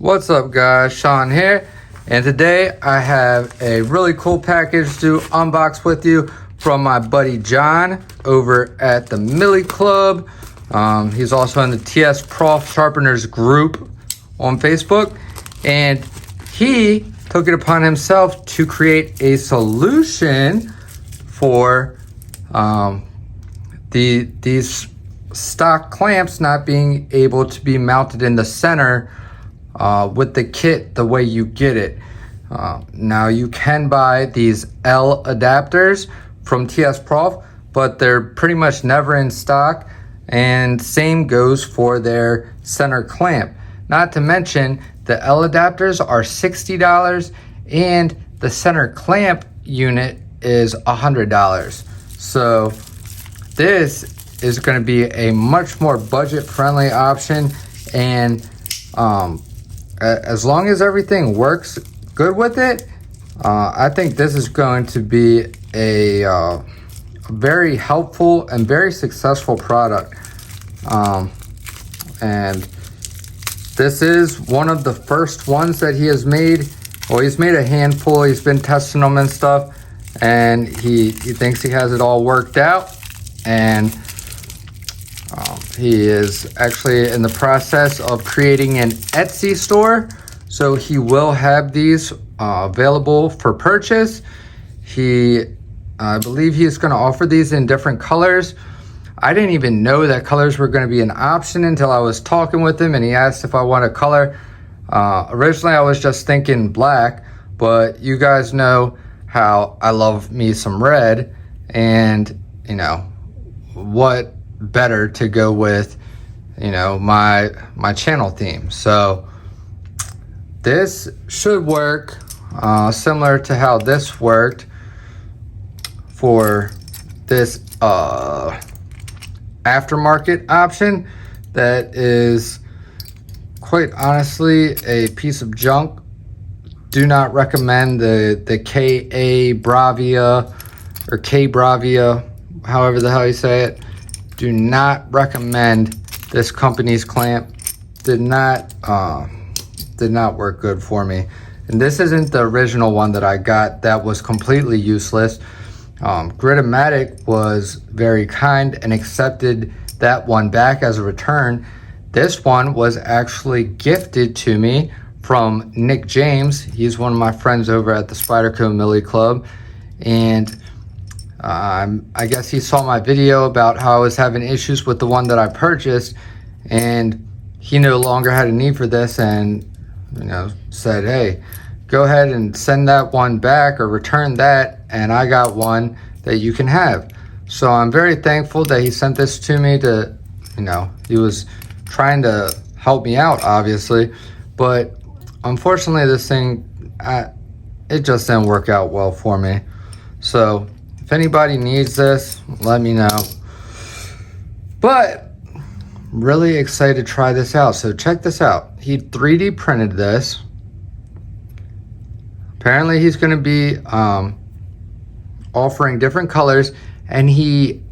What's up guys, Sean here, and today I have a really cool package to unbox with you from my buddy John over at the MILLIE Club. He's also in the Tsprof Sharpeners group on Facebook, and he took it upon himself to create a solution for these stock clamps not being able to be mounted in the center with the kit the way you get it. Now you can buy these L adapters from Tsprof, but they're pretty much never in stock, and same goes for their center clamp. Not to mention the L adapters are $60 and the center clamp unit is $100. So this is going to be a much more budget friendly option, and as long as everything works good with it, I think this is going to be a very helpful and very successful product. And this is one of the first ones that he has made. Well, he's made a handful. He's been testing them and stuff, and he thinks he has it all worked out. And he is actually in the process of creating an Etsy store, so he will have these available for purchase. I believe he's going to offer these in different colors. I didn't even know that colors were going to be an option until I was talking with him and he asked if I want a color. Originally I was just thinking black, but you guys know how I love me some red, and you know what better to go with, you know, my channel theme. So this should work similar to how this worked for this aftermarket option that is quite honestly a piece of junk. Do not recommend the K.A. Bravia or K Bravia, however the hell you say it. Do not recommend this company's clamp. Did not work good for me. And this isn't the original one that I got that was completely useless. Gritomatic was very kind and accepted that one back as a return. This one was actually gifted to me from Nick James. He's one of my friends over at the SPYDERCO MILLIE Club, and I guess he saw my video about how I was having issues with the one that I purchased, and he no longer had a need for this, and you know, said, hey, go ahead and send that one back or return that, and I got one that you can have. So I'm very thankful that he sent this to me. To, you know, he was trying to help me out, obviously, but unfortunately this thing, it just didn't work out well for me. So if anybody needs this, let me know. But really excited to try this out. So check this out. He 3D printed this. Apparently he's going to be offering different colors, and he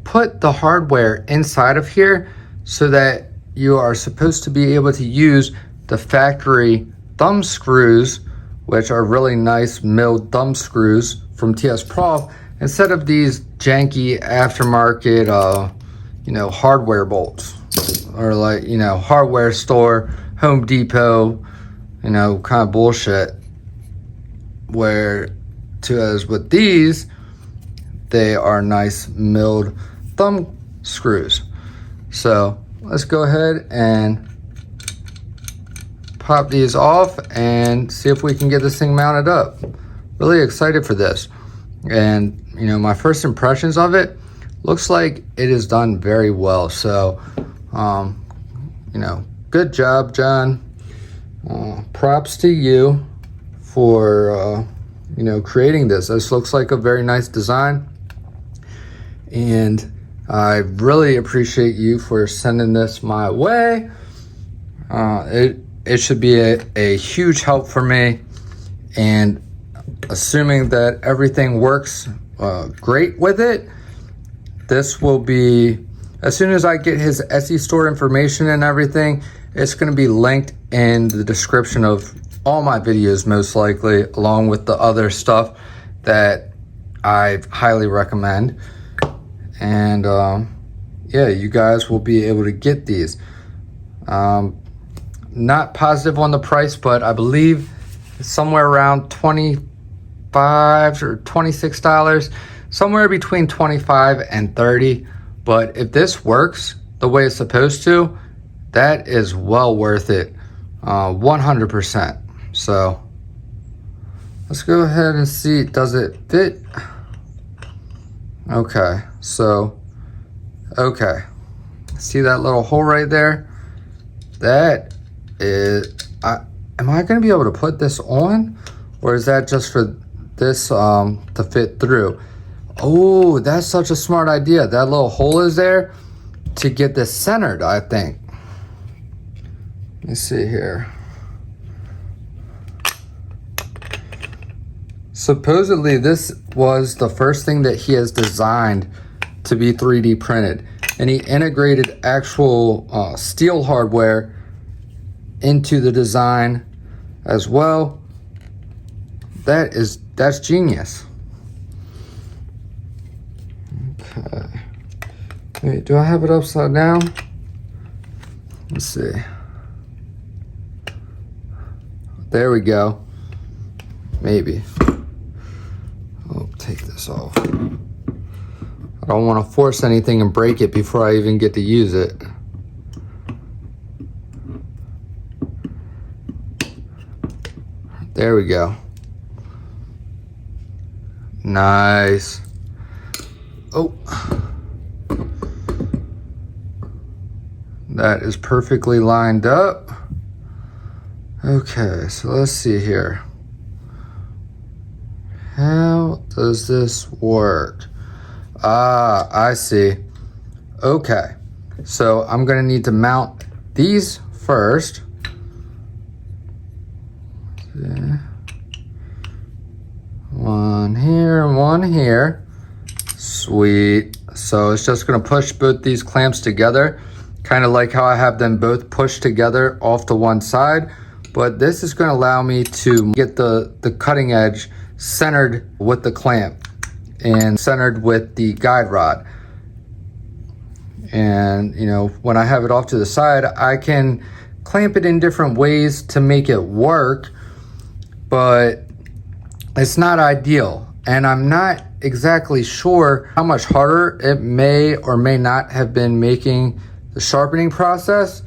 put the hardware inside of here so that you are supposed to be able to use the factory thumb screws, which are really nice milled thumb screws from Tsprof, instead of these janky aftermarket you know, hardware bolts, or like, you know, hardware store, Home Depot, you know, kind of bullshit. Whereas with these, they are nice milled thumb screws. So let's go ahead and pop these off and see if we can get this thing mounted up. Really excited for this. And you know, my first impressions of it, looks like it is done very well. So you know, good job, John. Props to you for you know, creating this. This looks like a very nice design, and I really appreciate you for sending this my way. It should be a huge help for me, and assuming that everything works great with it, this will be, as soon as I get his Etsy store information and everything, It's going to be linked in the description of all my videos, most likely, along with the other stuff that I highly recommend. And yeah, you guys will be able to get these. Not positive on the price, but I believe somewhere around $25 or $26, somewhere between $25 and $30. But if this works the way it's supposed to, that is well worth it, 100%. So let's go ahead and see, does it fit? Okay, so, okay. See that little hole right there? That is, am I gonna be able to put this on? Or is that just for this to fit through? Oh, that's such a smart idea. That little hole is there to get this centered, I think. Let me see here. Supposedly this was the first thing that he has designed to be 3D printed. And he integrated actual steel hardware into the design as well. That's genius. Okay. Wait, do I have it upside down? Let's see. There we go. Maybe. Oh, take this off. I don't want to force anything and break it before I even get to use it. There we go. Nice. Oh. That is perfectly lined up. Okay, so let's see here. How does this work? Ah, I see. Okay, so I'm gonna need to mount these first. Yeah. One here and one here. Sweet. So it's just gonna push both these clamps together, kind of like how I have them both pushed together off to one side. But this is gonna allow me to get the cutting edge centered with the clamp and centered with the guide rod. And you know, when I have it off to the side, I can clamp it in different ways to make it work, but it's not ideal. And I'm not exactly sure how much harder it may or may not have been making the sharpening process.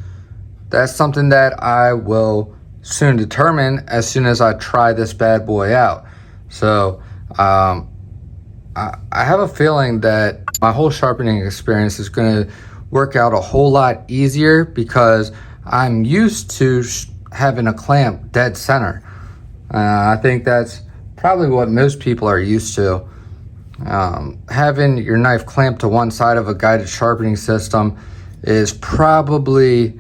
That's something that I will soon determine as soon as I try this bad boy out. So I have a feeling that my whole sharpening experience is going to work out a whole lot easier because I'm used to having a clamp dead center. I think that's probably what most people are used to. Having your knife clamped to one side of a guided sharpening system is probably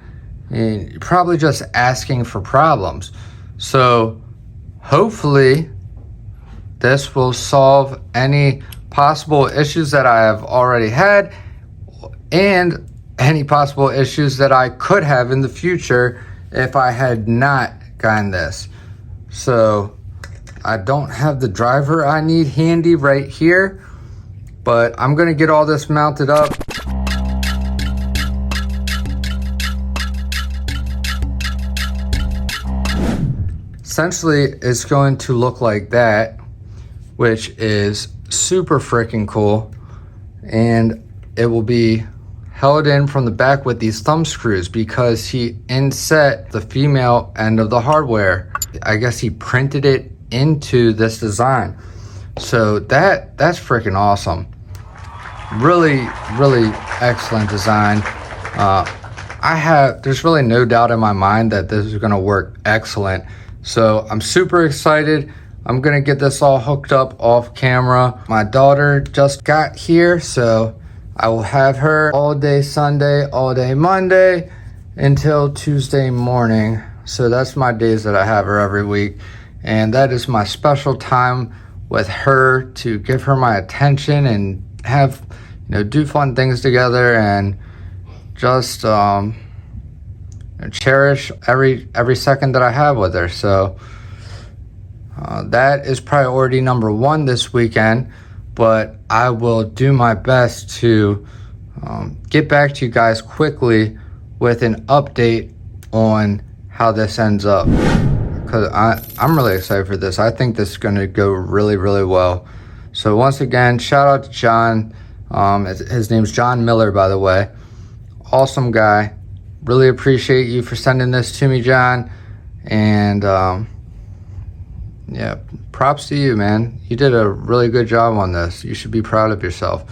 just asking for problems. So hopefully this will solve any possible issues that I have already had and any possible issues that I could have in the future if I had not gotten this. So I don't have the driver I need handy right here, but I'm gonna get all this mounted up. Essentially, it's going to look like that, which is super freaking cool. And it will be held in from the back with these thumb screws because he inset the female end of the hardware. I guess he printed it into this design. So that's freaking awesome. Really excellent design. There's really no doubt in my mind that this is gonna work excellent. So I'm super excited. I'm gonna get this all hooked up off camera. My daughter just got here, so I will have her all day Sunday, all day Monday until Tuesday morning. So that's my days that I have her every week. And that is my special time with her to give her my attention and have, do fun things together and just and cherish every second that I have with her. So that is priority number one this weekend, but I will do my best to get back to you guys quickly with an update on how this ends up, because I'm really excited for this. I think this is going to go really, really well. So once again, shout out to John. His name's John Miller, by the way. Awesome guy. Really appreciate you for sending this to me, John. And yeah, props to you, man. You did a really good job on this. You should be proud of yourself.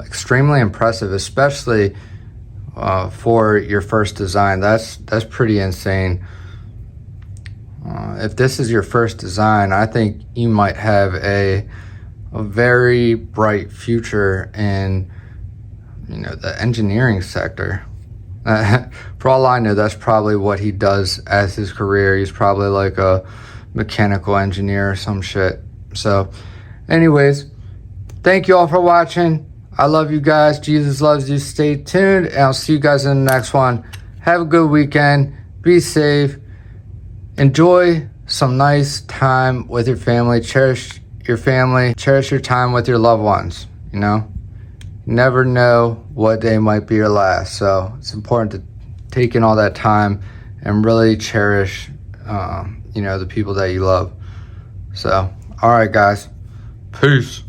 Extremely impressive, especially for your first design. That's pretty insane. If this is your first design, I think you might have a very bright future in, you know, the engineering sector. For all I know, that's probably what he does as his career. He's probably like a mechanical engineer or some shit. So anyways, thank you all for watching. I love you guys. Jesus loves you. Stay tuned, and I'll see you guys in the next one. Have a good weekend. Be safe. Enjoy some nice time with your family. Cherish your family. Cherish your time with your loved ones. You know, you never know what day might be your last. So it's important to take in all that time and really cherish, you know, the people that you love. So, all right, guys. Peace.